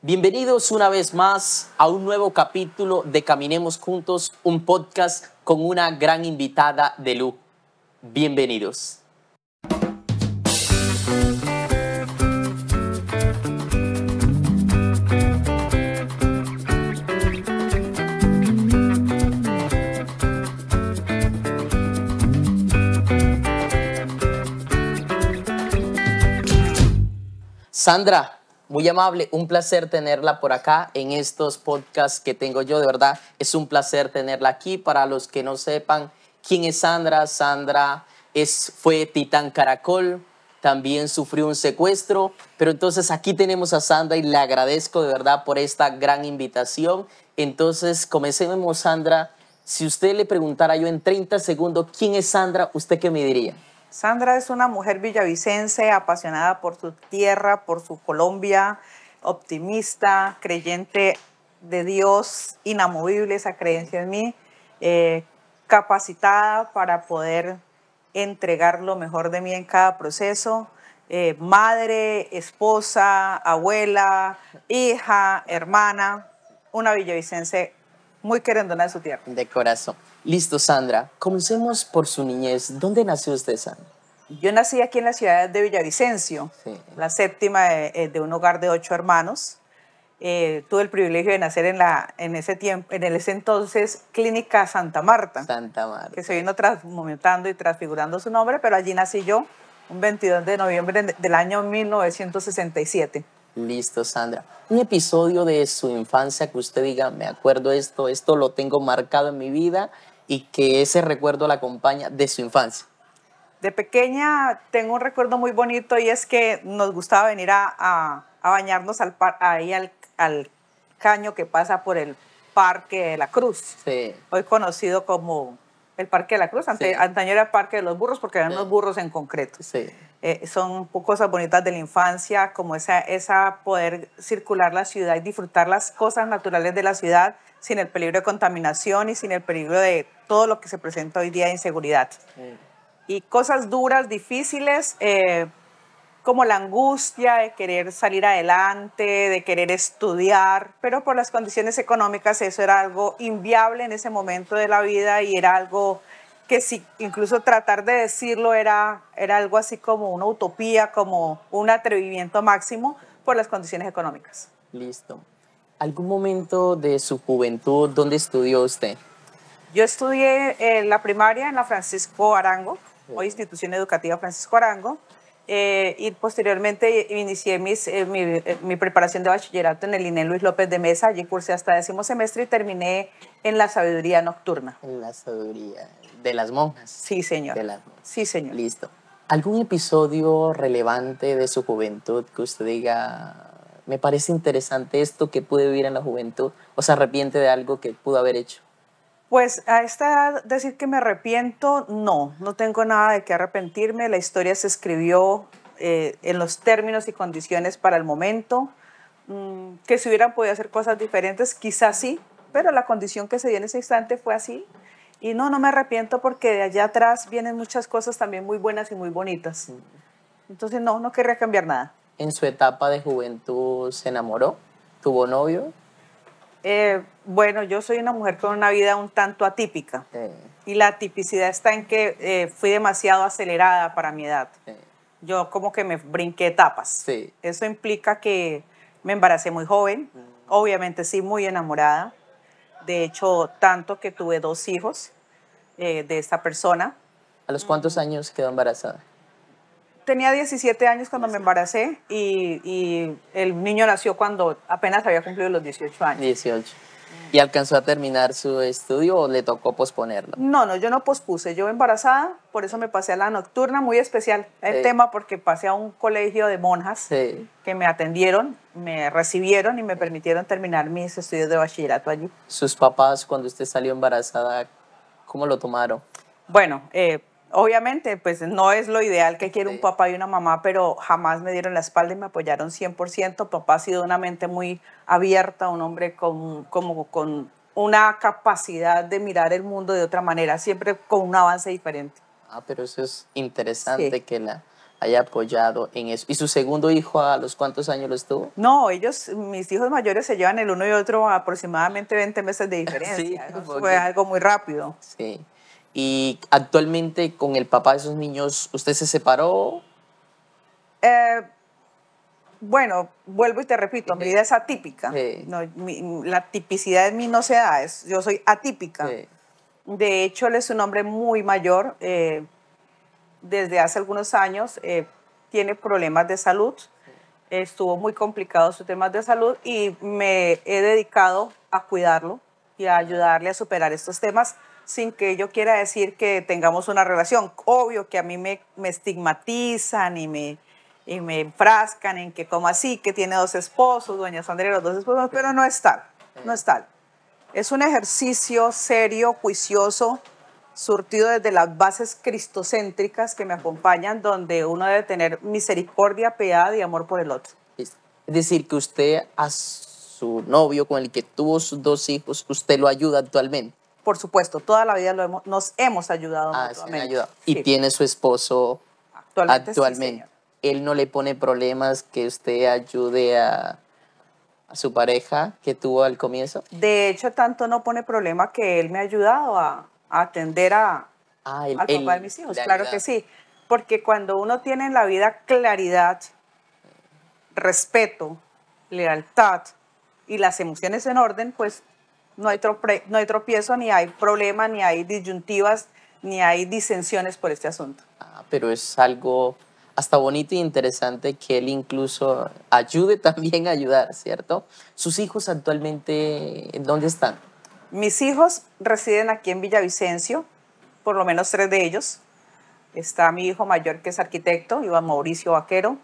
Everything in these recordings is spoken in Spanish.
Bienvenidos una vez más a un nuevo capítulo de Caminemos Juntos, un podcast con una gran invitada de lujo. Bienvenidos. Sandra, muy amable, un placer tenerla por acá en estos podcasts que tengo yo, de verdad, es un placer tenerla aquí. Para los que no sepan quién es Sandra, fue Titán Caracol, también sufrió un secuestro, pero entonces aquí tenemos a Sandra y le agradezco de verdad por esta gran invitación. Entonces, comencemos, Sandra. Si usted le preguntara yo en 30 segundos quién es Sandra, ¿usted qué me diría? Sandra es una mujer villavicense, apasionada por su tierra, por su Colombia, optimista, creyente de Dios, inamovible esa creencia en mí, capacitada para poder entregar lo mejor de mí en cada proceso, madre, esposa, abuela, hija, hermana, una villavicense muy querendona de su tierra. De corazón. Listo, Sandra. Comencemos por su niñez. ¿Dónde nació usted, Sandra? Yo nací aquí en la ciudad de Villavicencio, Sí. la séptima de un hogar de 8 hermanos. Tuve el privilegio de nacer en ese entonces, Clínica Santa Marta. Santa Marta. Que se vino transmutando y transfigurando su nombre, pero allí nací yo, un 22 de noviembre del año 1967. Listo, Sandra. Un episodio de su infancia que usted diga, me acuerdo esto lo tengo marcado en mi vida y que ese recuerdo la acompaña de su infancia. De pequeña tengo un recuerdo muy bonito y es que nos gustaba venir a bañarnos ahí al caño que pasa por el Parque de la Cruz. Sí. Hoy conocido como el Parque de la Cruz. Sí. Antaño era el Parque de los Burros porque eran unos burros en concreto. Sí. Son cosas bonitas de la infancia, como esa poder circular la ciudad y disfrutar las cosas naturales de la ciudad sin el peligro de contaminación y sin el peligro de todo lo que se presenta hoy día de inseguridad. Sí. Y cosas duras, difíciles, como la angustia de querer salir adelante, de querer estudiar, pero por las condiciones económicas eso era algo inviable en ese momento de la vida y era algo que sí, incluso tratar de decirlo era algo así como una utopía, como un atrevimiento máximo por las condiciones económicas. Listo. ¿Algún momento de su juventud dónde estudió usted? Yo estudié la primaria en la Francisco Arango, hoy Institución Educativa Francisco Arango, y posteriormente inicié mi preparación de bachillerato en el INE Luis López de Mesa. Allí cursé hasta 10º semestre y terminé en la Sabiduría Nocturna. En la sabiduría de las monjas. Sí, señor. De las monjas. Sí, señor. Listo. ¿Algún episodio relevante de su juventud que usted diga, me parece interesante esto que pude vivir en la juventud, o se arrepiente de algo que pudo haber hecho? Pues a esta edad decir que me arrepiento, no tengo nada de qué arrepentirme. La historia se escribió en los términos y condiciones para el momento. Que si hubieran podido hacer cosas diferentes, quizás sí, pero la condición que se dio en ese instante fue así. Y no me arrepiento porque de allá atrás vienen muchas cosas también muy buenas y muy bonitas. Entonces no querría cambiar nada. ¿En su etapa de juventud se enamoró? ¿Tuvo novio? Bueno, yo soy una mujer con una vida un tanto atípica y la atipicidad está en que fui demasiado acelerada para mi edad. Yo como que me brinqué etapas. Sí. Eso implica que me embaracé muy joven, obviamente sí, muy enamorada. De hecho, tanto que tuve 2 hijos de esta persona. ¿A los cuántos años quedó embarazada? Tenía 17 años cuando me embaracé y el niño nació cuando apenas había cumplido los 18 años. 18. ¿Y alcanzó a terminar su estudio o le tocó posponerlo? No, yo no pospuse. Yo embarazada, por eso me pasé a la nocturna, muy especial el tema porque pasé a un colegio de monjas que me atendieron, me recibieron y me permitieron terminar mis estudios de bachillerato allí. ¿Sus papás, cuando usted salió embarazada, cómo lo tomaron? Bueno, obviamente, pues no es lo ideal que quiere un papá y una mamá, pero jamás me dieron la espalda y me apoyaron 100%. Papá ha sido una mente muy abierta, un hombre con una capacidad de mirar el mundo de otra manera, siempre con un avance diferente. Pero eso es interesante, que haya apoyado en eso. ¿Y su segundo hijo a los cuántos años lo estuvo? No, mis hijos mayores se llevan el uno y otro aproximadamente 20 meses de diferencia. Sí, Eso fue porque algo muy rápido. sí. Y actualmente con el papá de esos niños, ¿usted se separó? Eh, bueno, vuelvo y te repito, mi vida es atípica. Sí, No, la tipicidad en mí no se da, yo soy atípica. sí. De hecho, él es un hombre muy mayor, desde hace algunos años, tiene problemas de salud, estuvo muy complicado sus temas de salud y me he dedicado a cuidarlo y a ayudarle a superar estos temas sin que ello quiera decir que tengamos una relación. Obvio que a mí me estigmatizan y me enfrascan en que como así, que tiene dos esposos, doña Sandra, los dos esposos, pero no es tal, no es tal. Es un ejercicio serio, juicioso, surtido desde las bases cristocéntricas que me acompañan, donde uno debe tener misericordia, piedad y amor por el otro. Es decir, que usted a su novio con el que tuvo sus dos hijos, usted lo ayuda actualmente. Por supuesto, toda la vida nos hemos ayudado Ah, se han mutuamente. ayudado. Y Sí, tiene su esposo actualmente sí, actualmente. señor. Él no le pone problemas que usted ayude a su pareja que tuvo al comienzo. De hecho, tanto no pone problema que él me ha ayudado a atender Ah, al papá de mis hijos. le ha Claro que ayudado. sí, porque cuando uno tiene en la vida claridad, respeto, lealtad y las emociones en orden, pues no hay tropiezo, ni hay problema, ni hay disyuntivas, ni hay disensiones por este asunto. Ah, pero es algo hasta bonito y interesante que él incluso ayude también a ayudar, ¿cierto? ¿Sus hijos actualmente dónde están? Mis hijos residen aquí en Villavicencio, por lo menos 3 de ellos. Está mi hijo mayor, que es arquitecto, Iván Mauricio Vaquero.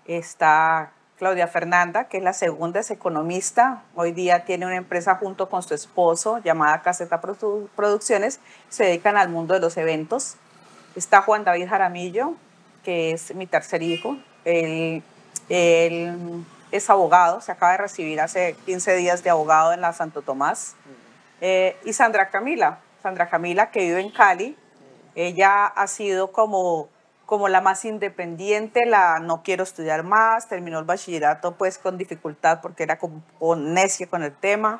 Está Claudia Fernanda, que es la segunda, es economista. Hoy día tiene una empresa junto con su esposo llamada Caseta Producciones. Se dedican al mundo de los eventos. Está Juan David Jaramillo, que es mi tercer hijo. Él es abogado, se acaba de recibir hace 15 días de abogado en la Santo Tomás. Y Sandra Camila, que vive en Cali. Ella ha sido como la más independiente, la no quiero estudiar más, terminó el bachillerato pues con dificultad porque era como necia con el tema.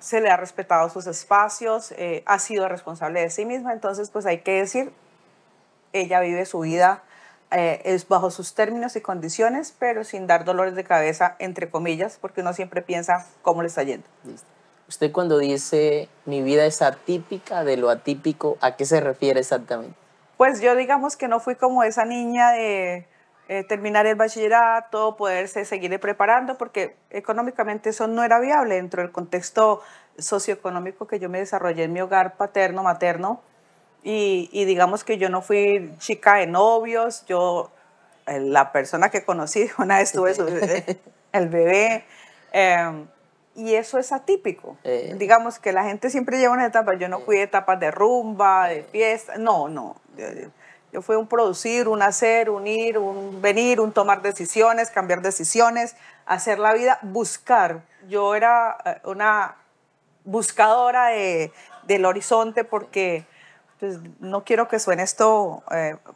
Se le ha respetado sus espacios, ha sido responsable de sí misma, entonces pues hay que decir, ella vive su vida es bajo sus términos y condiciones, pero sin dar dolores de cabeza, entre comillas, porque uno siempre piensa cómo le está yendo. Listo. Usted cuando dice mi vida es atípica de lo atípico, ¿a qué se refiere exactamente? Pues yo digamos que no fui como esa niña de terminar el bachillerato, poderse seguir preparando, porque económicamente eso no era viable dentro del contexto socioeconómico que yo me desarrollé en mi hogar paterno, materno, y digamos que yo no fui chica de novios, la persona que conocí, una vez tuve el bebé, eh, y eso es atípico. Digamos que la gente siempre lleva una etapa, yo no fui de etapas de rumba, de fiesta, no, no. Yo fui un producir, un hacer, un ir, un venir, un tomar decisiones, cambiar decisiones, hacer la vida, buscar. Yo era una buscadora del horizonte porque pues, no quiero que suene esto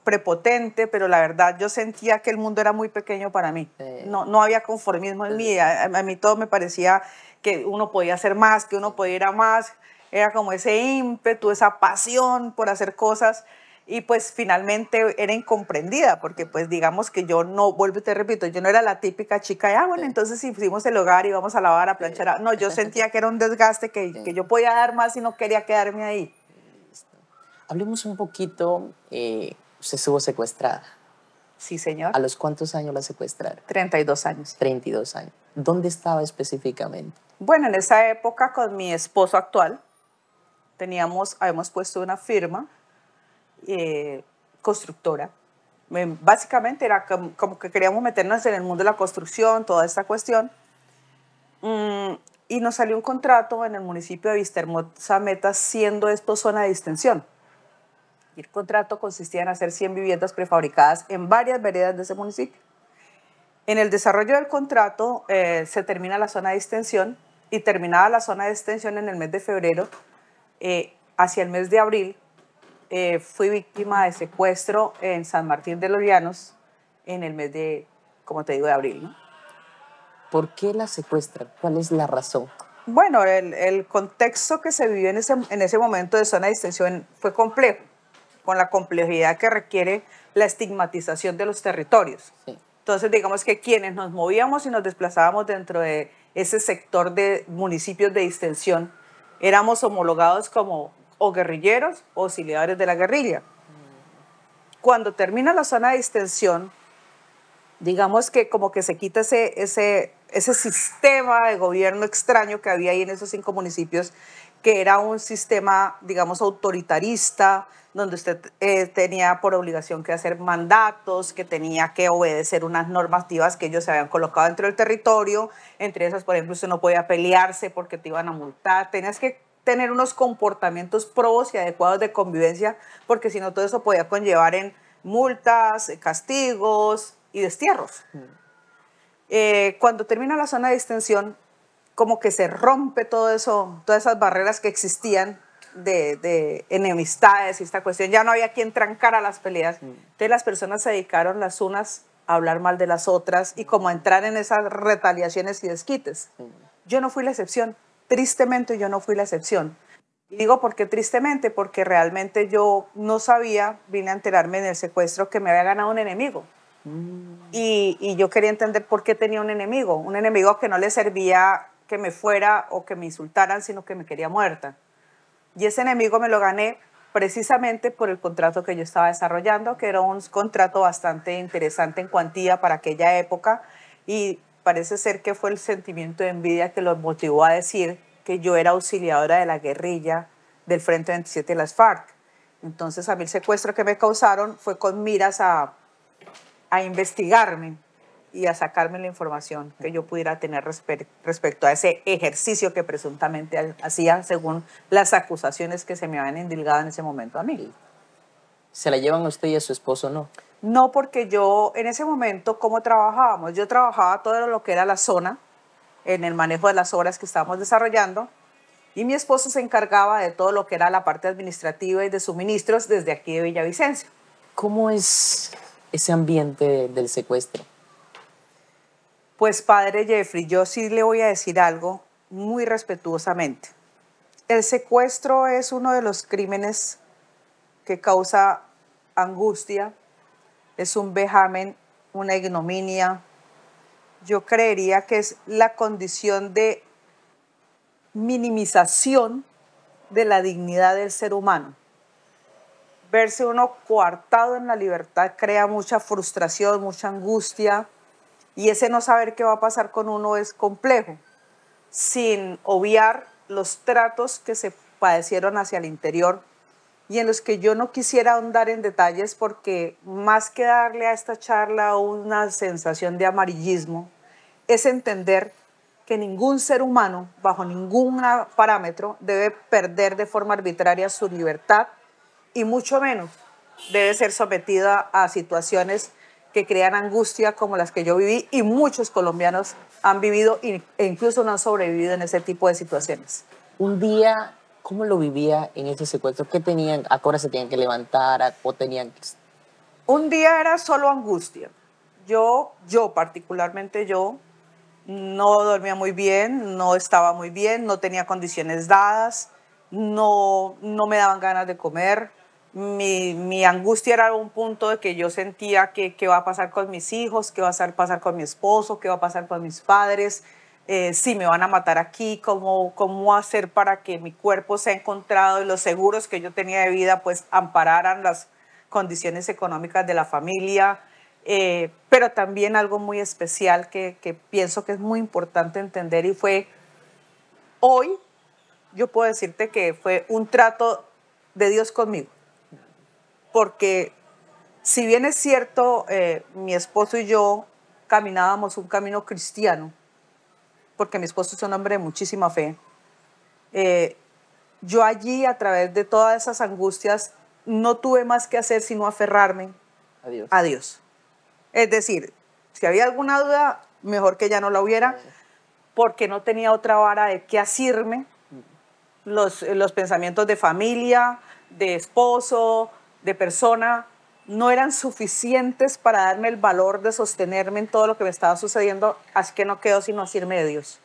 prepotente, pero la verdad yo sentía que el mundo era muy pequeño para mí. No había conformismo en mí. A mí todo me parecía que uno podía hacer más, que uno podía ir a más. Era como ese ímpetu, esa pasión por hacer cosas. Y pues finalmente era incomprendida, porque pues digamos que yo no, vuelvo y te repito, yo no era la típica chica de, bueno, entonces si hicimos el hogar y vamos a lavar, a planchar. No, yo sentía que era un desgaste, que yo podía dar más y no quería quedarme ahí. Hablemos un poquito, usted estuvo secuestrada. Sí, señor. ¿A los cuántos años la secuestraron? 32 años. 32 años. ¿Dónde estaba específicamente? Bueno, en esa época con mi esposo actual, habíamos puesto una firma constructora. Básicamente era como que queríamos meternos en el mundo de la construcción, toda esta cuestión. Y nos salió un contrato en el municipio de Vistahermosa Meta, siendo esto zona de distensión. Y el contrato consistía en hacer 100 viviendas prefabricadas en varias veredas de ese municipio. En el desarrollo del contrato se termina la zona de distensión y terminada la zona de distensión en el mes de febrero, hacia el mes de abril, fui víctima de secuestro en San Martín de los Llanos en el mes de, como te digo, de abril, ¿no? ¿Por qué la secuestran? ¿Cuál es la razón? Bueno, el contexto que se vivió en ese momento de zona de distensión fue complejo, con la complejidad que requiere la estigmatización de los territorios. Sí. Entonces, digamos que quienes nos movíamos y nos desplazábamos dentro de ese sector de municipios de distensión, éramos homologados como o guerrilleros o auxiliares de la guerrilla. Cuando termina la zona de distensión, digamos que como que se quita ese sistema de gobierno extraño que había ahí en esos 5 municipios, que era un sistema, digamos, autoritarista, donde usted tenía por obligación que hacer mandatos, que tenía que obedecer unas normativas que ellos se habían colocado dentro del territorio. Entre esas, por ejemplo, usted no podía pelearse porque te iban a multar, tenías que tener unos comportamientos probos y adecuados de convivencia, porque si no todo eso podía conllevar en multas, castigos y destierros. Cuando termina la zona de distensión, como que se rompe todo eso, todas esas barreras que existían de enemistades y esta cuestión. Ya no había quien trancara las peleas. Entonces las personas se dedicaron las unas a hablar mal de las otras y como a entrar en esas retaliaciones y desquites. Yo no fui la excepción. Tristemente yo no fui la excepción. Y digo por qué tristemente, porque realmente yo no sabía, vine a enterarme en el secuestro que me había ganado un enemigo. Y yo quería entender por qué tenía un enemigo que no le servía que me fuera o que me insultaran, sino que me quería muerta. Y ese enemigo me lo gané precisamente por el contrato que yo estaba desarrollando, que era un contrato bastante interesante en cuantía para aquella época, y parece ser que fue el sentimiento de envidia que los motivó a decir que yo era auxiliadora de la guerrilla del Frente 27 de las FARC. Entonces a mí el secuestro que me causaron fue con miras a investigarme y a sacarme la información que yo pudiera tener respecto a ese ejercicio que presuntamente hacía según las acusaciones que se me habían indilgado en ese momento a mí. ¿Se la llevan a usted y a su esposo no? No, porque yo en ese momento, ¿cómo trabajábamos? Yo trabajaba todo lo que era la zona, en el manejo de las obras que estábamos desarrollando, y mi esposo se encargaba de todo lo que era la parte administrativa y de suministros desde aquí de Villavicencio. ¿Cómo es ese ambiente del secuestro? Pues padre Jeffrey, yo sí le voy a decir algo muy respetuosamente. El secuestro es uno de los crímenes que causa angustia, es un vejamen, una ignominia. Yo creería que es la condición de minimización de la dignidad del ser humano. Verse uno coartado en la libertad crea mucha frustración, mucha angustia, y ese no saber qué va a pasar con uno es complejo, sin obviar los tratos que se padecieron hacia el interior y en los que yo no quisiera ahondar en detalles porque más que darle a esta charla una sensación de amarillismo, es entender que ningún ser humano, bajo ningún parámetro, debe perder de forma arbitraria su libertad y mucho menos debe ser sometida a situaciones que crean angustia como las que yo viví y muchos colombianos han vivido e incluso no han sobrevivido en ese tipo de situaciones. Un día, ¿cómo lo vivía en ese secuestro? ¿Qué tenían? ¿A qué hora se tenían que levantar? ¿O tenían que...? Un día era solo angustia. Yo particularmente yo, no dormía muy bien, no estaba muy bien, no tenía condiciones dadas, no me daban ganas de comer. Mi angustia era un punto de que yo sentía que qué va a pasar con mis hijos, qué va a pasar con mi esposo, qué va a pasar con mis padres, si me van a matar aquí, cómo hacer para que mi cuerpo sea encontrado y los seguros que yo tenía de vida pues ampararan las condiciones económicas de la familia. Pero también algo muy especial que pienso que es muy importante entender y fue hoy, yo puedo decirte que fue un trato de Dios conmigo. Porque si bien es cierto, mi esposo y yo caminábamos un camino cristiano, porque mi esposo es un hombre de muchísima fe, yo allí a través de todas esas angustias no tuve más que hacer sino aferrarme a Dios. Es decir, si había alguna duda, mejor que ya no la hubiera, porque no tenía otra vara de qué asirme. Los pensamientos de familia, de esposo, de persona, no eran suficientes para darme el valor de sostenerme en todo lo que me estaba sucediendo, así que no quedó sino asirme de Dios.